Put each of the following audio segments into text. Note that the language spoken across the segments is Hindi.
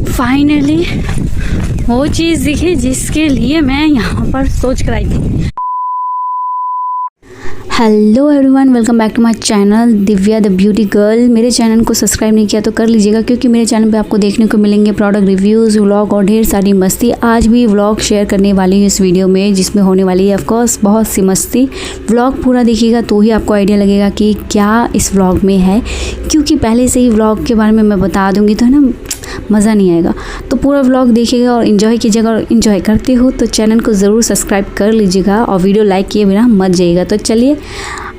फाइनली वो चीज़ दिखी जिसके लिए मैं यहाँ पर सोच कर आई थी। Hello everyone, welcome back to my channel Divya the beauty girl. मेरे चैनल को सब्सक्राइब नहीं किया तो कर लीजिएगा, क्योंकि मेरे चैनल पे आपको देखने को मिलेंगे प्रोडक्ट रिव्यूज़, व्लॉग और ढेर सारी मस्ती। आज भी व्लॉग शेयर करने वाली हूँ इस वीडियो में, जिसमें होने वाली है ऑफकोर्स बहुत सी मस्ती। व्लॉग पूरा देखिएगा तो ही आपको आइडिया लगेगा कि क्या इस व्लॉग में है, क्योंकि पहले से ही व्लॉग के बारे में मैं बता दूँगी तो है ना मज़ा नहीं आएगा। तो पूरा व्लॉग देखिएगा और इन्जॉय कीजिएगा, और इन्जॉय करते हो तो चैनल को ज़रूर सब्सक्राइब कर लीजिएगा और वीडियो लाइक किए बिना मत जाइएगा। तो चलिए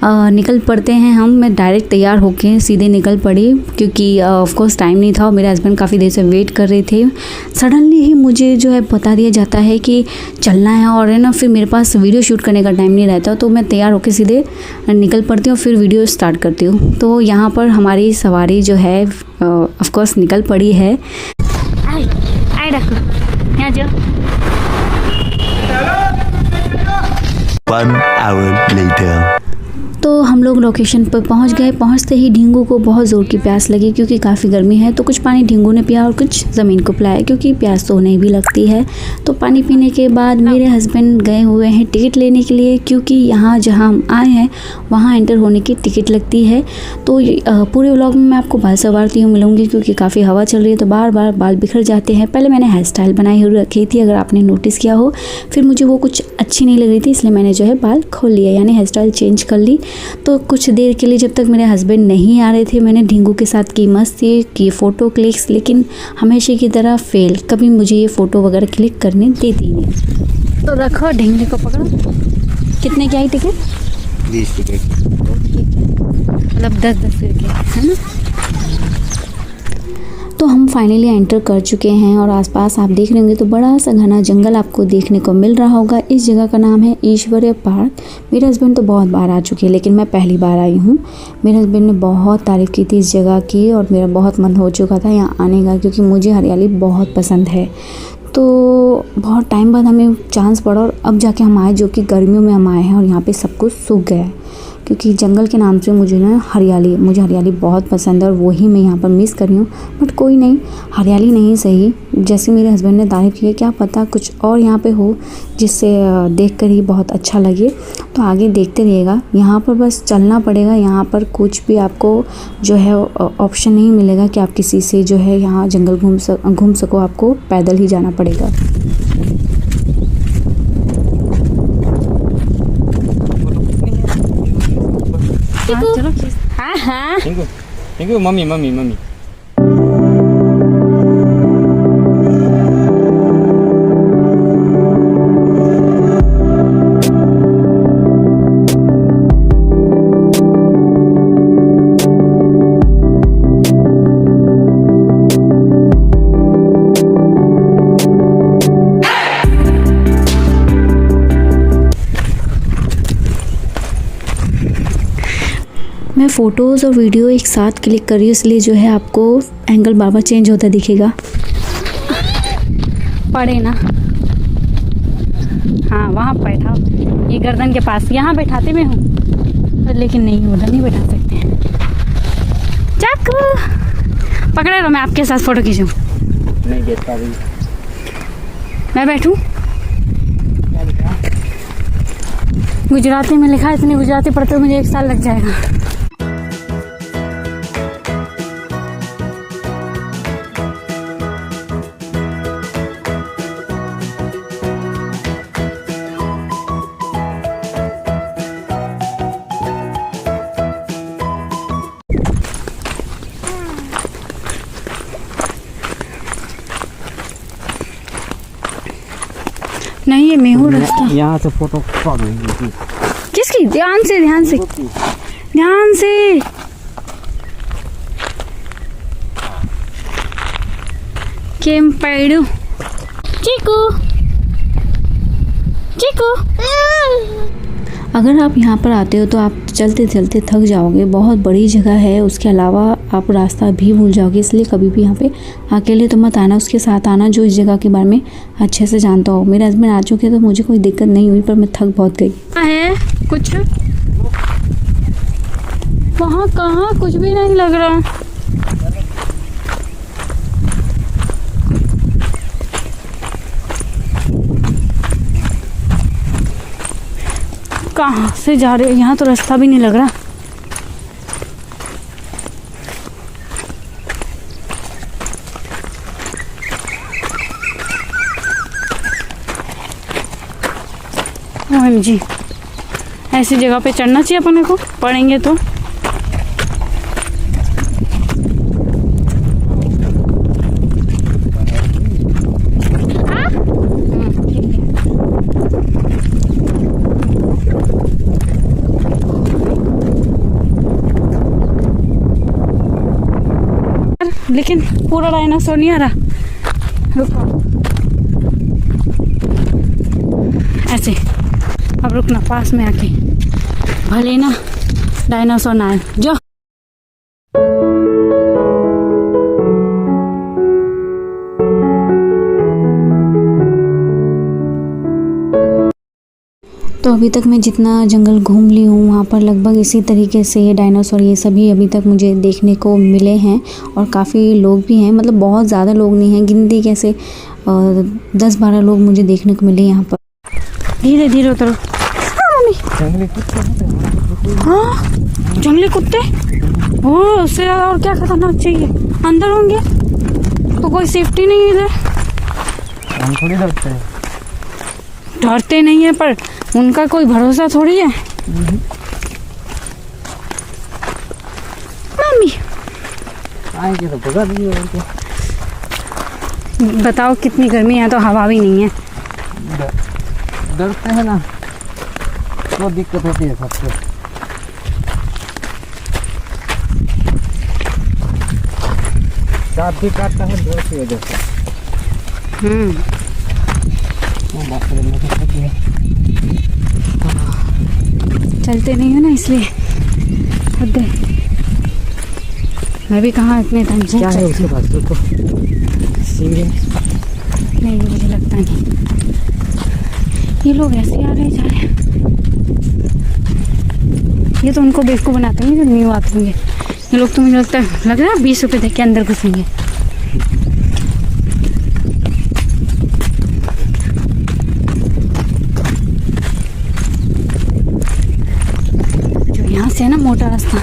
निकल पड़ते हैं हम। मैं डायरेक्ट तैयार होके सीधे निकल पड़ी, क्योंकि ऑफकोर्स टाइम नहीं था और मेरे हस्बैंड काफ़ी देर से वेट कर रहे थे। सडनली ही मुझे जो है बता दिया जाता है कि चलना है, और है ना फिर मेरे पास वीडियो शूट करने का टाइम नहीं रहता, तो मैं तैयार होके सीधे निकल पड़ती हूँ, फिर वीडियो स्टार्ट करती हूँ। तो यहाँ पर हमारी सवारी जो है ऑफकोर्स निकल पड़ी है। आई रखो यहाँ जो 1 hour later. तो हम लोग लोकेशन पर पहुंच गए। पहुंचते ही ढींगू को बहुत ज़ोर की प्यास लगी, क्योंकि काफ़ी गर्मी है। तो कुछ पानी ढींगू ने पिया और कुछ ज़मीन को पिलाया, क्योंकि प्यास तो उन्हें भी लगती है। तो पानी पीने के बाद मेरे हस्बैंड गए हुए हैं टिकट लेने के लिए, क्योंकि यहाँ जहाँ हम आए हैं वहाँ एंटर होने की टिकट लगती है। तो पूरे व्लॉग में मैं आपको बाल संवारती हूँ मिलूँगी, क्योंकि काफ़ी हवा चल रही है तो बार बार बाल बिखर जाते हैं। पहले मैंने हेयर स्टाइल बनाई हुई रखी थी, अगर आपने नोटिस किया हो। फिर मुझे वो कुछ अच्छी नहीं लग रही थी, इसलिए मैंने जो है बाल खोल लिया, यानी हेयर स्टाइल चेंज कर ली। तो कुछ देर के लिए जब तक मेरे हस्बैंड नहीं आ रहे थे, मैंने ढींगू के साथ की मस्ती की फ़ोटो क्लिक्स, लेकिन हमेशा की तरह फेल। कभी मुझे ये फ़ोटो वगैरह क्लिक करने देती नहीं। तो रखो ढींगे को पकड़ो। कितने की आई टिकट? 20 रुपये। मतलब 10-10 रुपये है ना। तो हम फाइनली एंटर कर चुके हैं, और आसपास आप देख रहे होंगे तो बड़ा सा घना जंगल आपको देखने को मिल रहा होगा। इस जगह का नाम है ईश्वरीय पार्क। मेरे हस्बैंड तो बहुत बार आ चुके हैं, लेकिन मैं पहली बार आई हूँ। मेरे हस्बैंड ने बहुत तारीफ़ की थी इस जगह की, और मेरा बहुत मन हो चुका था यहाँ आने का, क्योंकि मुझे हरियाली बहुत पसंद है। तो बहुत टाइम बाद हमें चांस पड़ा, और अब जाके हम आए, जो कि गर्मियों में हम आए हैं, और यहाँ पे सब कुछ सूख गया है। क्योंकि जंगल के नाम से मुझे हरियाली बहुत पसंद है, और वही मैं यहाँ पर मिस कर रही हूँ। बट कोई नहीं, हरियाली नहीं सही, जैसे मेरे हस्बैंड ने तारीफ़ की है, क्या पता कुछ और यहाँ पे हो जिससे देखकर ही बहुत अच्छा लगे। तो आगे देखते रहिएगा। यहाँ पर बस चलना पड़ेगा, यहाँ पर कुछ भी आपको जो है ऑप्शन नहीं मिलेगा कि आप किसी से जो है यहाँ जंगल घूम सको, आपको पैदल ही जाना पड़ेगा। चलो हाँ थैंक यू मम्मी। मैं फ़ोटोज़ और वीडियो एक साथ क्लिक कर रही हूँ, इसलिए जो है आपको एंगल बार बार चेंज होता दिखेगा। पड़े ना, हाँ वहाँ बैठाओ, ये गर्दन के पास यहाँ बैठाते मैं हूँ, लेकिन नहीं उधर नहीं बैठा सकते। चाकू पकड़े रहो, मैं आपके साथ फ़ोटो खींचूँ। नहीं बैठ पा रही। मैं बैठूँ? गुजराती में लिखा है, इतनी गुजराती पढ़ते हुए मुझे 1 साल लग जाएगा। नहीं ये मेहू रास्ता। यहाँ से फोटो किसकी? ध्यान से केम पैडू चीकू। अगर आप यहाँ पर आते हो तो आप चलते चलते थक जाओगे, बहुत बड़ी जगह है। उसके अलावा आप रास्ता भी भूल जाओगे, इसलिए कभी भी यहाँ पे अकेले तो मत आना, उसके साथ आना जो इस जगह के बारे में अच्छे से जानता हो। मेरे हस्बैंड आ चुके तो मुझे कोई दिक्कत नहीं हुई, पर मैं थक बहुत गई। है कुछ वहाँ कहाँ कुछ भी नहीं लग रहा। कहाँ से जा रहे हो? यहाँ तो रास्ता भी नहीं लग रहा। OMG, ऐसी जगह पे चढ़ना चाहिए अपने को, पड़ेंगे तो। लेकिन पूरा डायनासोर नहीं आ रहा। रुको, ऐसे अब रुकना, पास में आके, भले ना डायनासोर ना आए। जो तो अभी तक मैं जितना जंगल घूम ली हूँ वहाँ पर लगभग इसी तरीके से ये डायनासोर ये सभी अभी तक मुझे देखने को मिले हैं। और काफ़ी लोग भी हैं, मतलब बहुत ज़्यादा लोग नहीं हैं, गिनती कैसे 10-12 लोग मुझे देखने को मिले यहाँ पर। धीरे धीरे उतरो। हाँ मम्मी, जंगली कुत्ते। हाँ जंगली कुत्ते। ओह, उससे ज़्यादा और क्या खतरनाक चाहिए? अंदर होंगे तो कोई सेफ्टी नहीं है इधर। हम थोड़ी डरते हैं। डरते नहीं है पर उनका कोई भरोसा थोड़ी है। मम्मी आएंगे तो भगा देंगे और क्या। बताओ कितनी गर्मी है तो हवा भी नहीं है। डरते हैं ना तो दिक्कत होती है सबसे। दांत भी काटता है डर की वजह से। बात करने की होती है। चलते नहीं हो ना इसलिए। हद है। मैं भी कहाँ इतने टाइम से क्या है उसके पास? तो सीढ़ी नहीं, मुझे लगता नहीं। ये लोग ऐसे आ रहे जा रहे हैं। ये तो उनको बेवकूफ़ बनाते हैं जो न्यू आते होंगे। ये लोग तो मुझे लगता है, लग रहा है 20 रुपये दे के अंदर घुसेंगे। जो यहाँ से है ना मोटा रास्ता,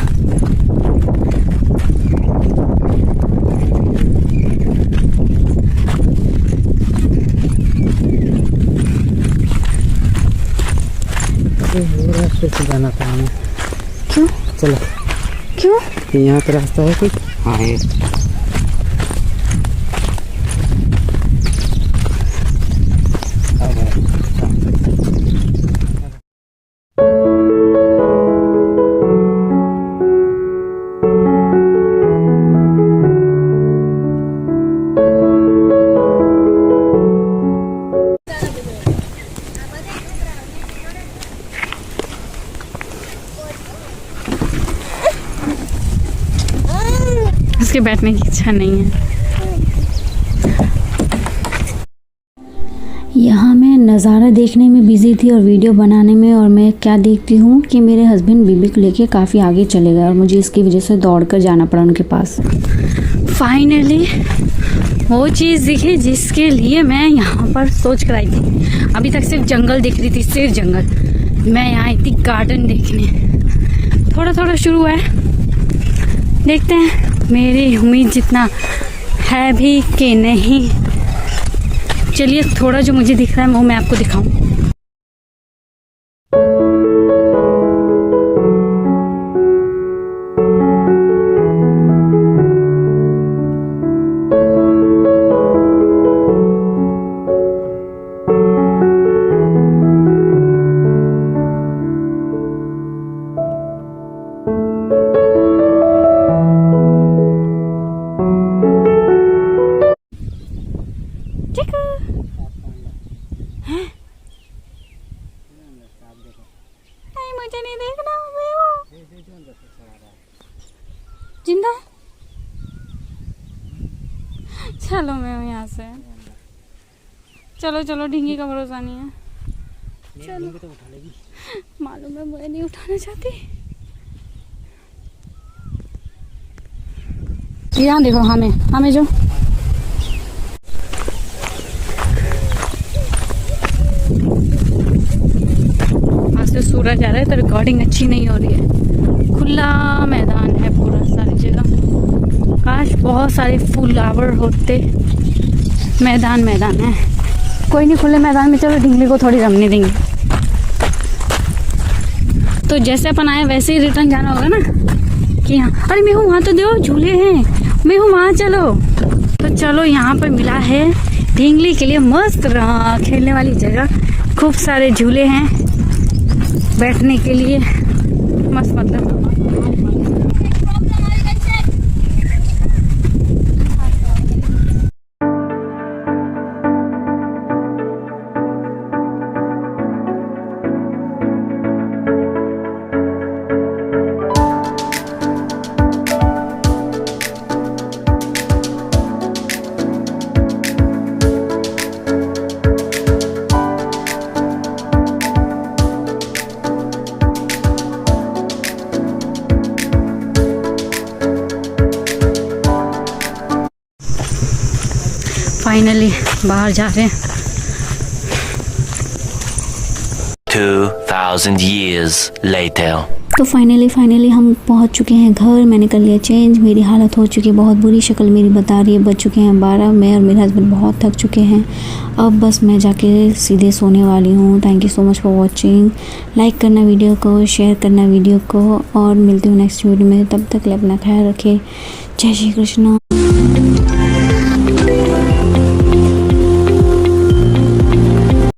रास्ते से जाना था हमें। क्यों? चलो। क्यों? यहाँ पे रास्ता है कुछ? हाँ है। उसके बैठने की इच्छा नहीं है। यहाँ मैं नज़ारा देखने में बिज़ी थी और वीडियो बनाने में, और मैं क्या देखती हूँ कि मेरे हस्बैंड बीबी को लेके काफ़ी आगे चले गए और मुझे इसकी वजह से दौड़कर जाना पड़ा उनके पास। फाइनली वो चीज़ दिखी जिसके लिए मैं यहाँ पर सोच कर आई थी। अभी तक सिर्फ जंगल दिख रही थी, सिर्फ जंगल। मैं यहाँ आई थी गार्डन देखने। थोड़ा थोड़ा शुरू है, देखते हैं मेरी उम्मीद जितना है भी कि नहीं। चलिए थोड़ा जो मुझे दिख रहा है वो मैं आपको दिखाऊं। मुझे नहीं देखना, जिंदा। चलो मैं हूँ यहाँ से। चलो चलो, ढींगी का भरोसा नहीं है। चलो तो उठा लेगी। मालूम है, मैं नहीं उठाना चाहती। यहाँ देखो, हमें जो आज से पूरा जा रहा है तो रिकॉर्डिंग अच्छी नहीं हो रही है। खुला मैदान है पूरा, सारी जगह। काश बहुत सारे फ्लावर होते। मैदान है, कोई नहीं, खुले मैदान में चलो ढिंगली को थोड़ी रमने देंगे। तो जैसे अपन आए वैसे ही रिटर्न जाना होगा ना कि हाँ। अरे मैं हूँ वहाँ, तो दो झूले हैं, मैं हूँ वहाँ, चलो। तो चलो, यहाँ पर मिला है ढिंगली के लिए मस्त खेलने वाली जगह। खूब सारे झूले हैं बैठने के लिए, मस्त। मतलब फाइनली बाहर जा रहे हैं। 2000 years later. तो फाइनली हम पहुंच चुके हैं घर। मैंने कर लिया चेंज। मेरी हालत हो चुकी है बहुत बुरी, शक्ल मेरी बता रही है। बज चुके हैं 12। मैं और मेरे हस्बैंड बहुत थक चुके हैं। अब बस मैं जाके सीधे सोने वाली हूँ। Thank you so much for watching. Like करना वीडियो को, शेयर करना वीडियो को, और मिलती हूँ नेक्स्ट वीडियो में। तब तक अपना ख्याल रखें। जय श्री कृष्ण।